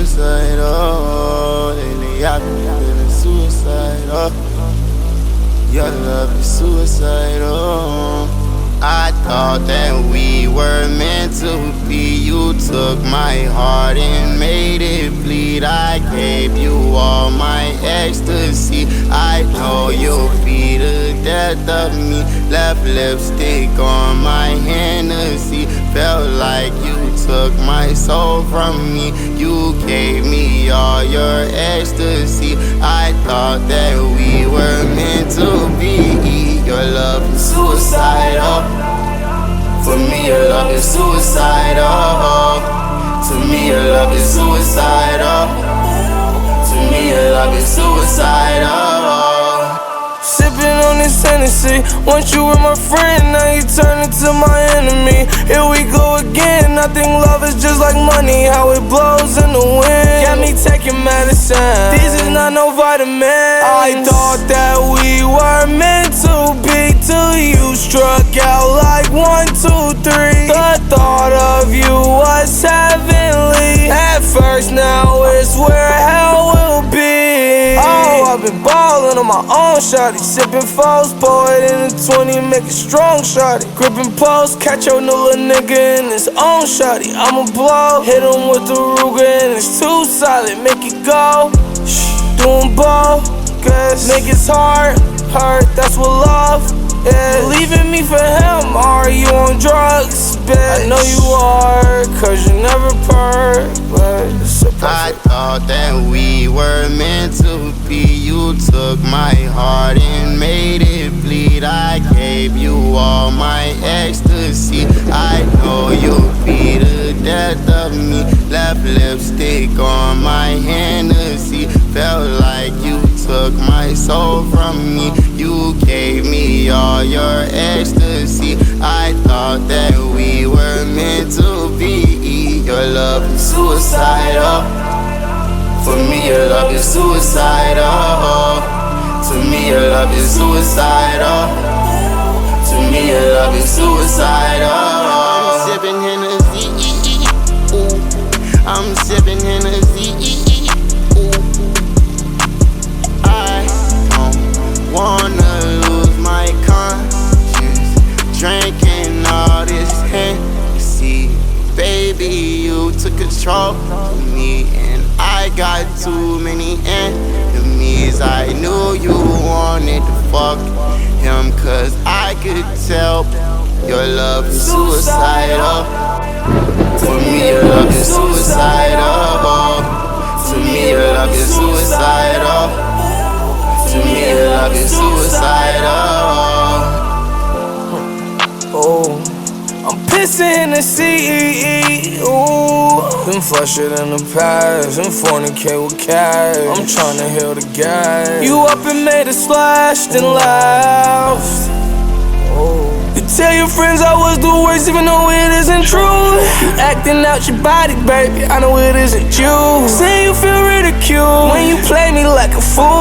suicidal. Lately I've been feeling suicidal. Your love is suicidal. I thought that we were meant to be. You took my heart and made it bleed. I gave you all my ecstasy. I know you'll be the death of me. Left lipstick on my Hennessy. Felt like you took my soul from me. You gave me all your ecstasy. I thought that we were meant to be. Your love is suicidal. For me, your love is suicidal. To me, your love is suicidal. To me, your love is suicidal. Sipping on this Hennessy. Once you were my friend, now you turn into my enemy. Here we go again. I think love is just like money, how it blows in the wind. Got me taking medicine. These is not no vitamins. I thought that we were meant to be till you struck out like 1, 2, 3. The thought of you was heavenly at first, now it's where hell will be. Oh, I've been ballin' on my own, shawty. Sippin' foes, pour it in a 20, make it strong, shawty. Grippin' post, catch your new little nigga in his own, shawty. I'ma blow, hit him with the Ruger and it's too solid, make it go. Doing bogus, niggas heart hurt, that's what love is. Leaving me for him, are you on drugs, bitch? I know you are, cause you never purr, but it's a I thought that we were meant to be. You took my heart and made it bleed. I gave you all my ecstasy. I know you'll be the death of me. Left lipstick on my Hennessy. Felt like you took my soul from me. You gave me all your ecstasy. I thought that we were meant to be. Your love is suicidal. For me, your love is suicidal. To me, your love is suicidal. To me, your love is suicidal. I'm sipping Hennessy. Ooh. I'm sipping Hennessy. Ooh. I don't wanna lose my conscience drinking all this Hennessy. Baby, you took control of me, and I got too many enemies. I knew you wanted to fuck him, cause I could tell your love is suicidal. For me, your love is suicidal. To me, your love is suicidal. To me, your love is suicidal. Oh, I'm pissing in the sea, ooh. Been flushed in the past, and fornicate with cash. I'm tryna heal the gas. You up and made a splash, then laughed. Oh. You tell your friends I was the worst, even though it isn't true. You acting out your body, baby, I know it isn't you. Say you feel ridiculed when you play me like a fool.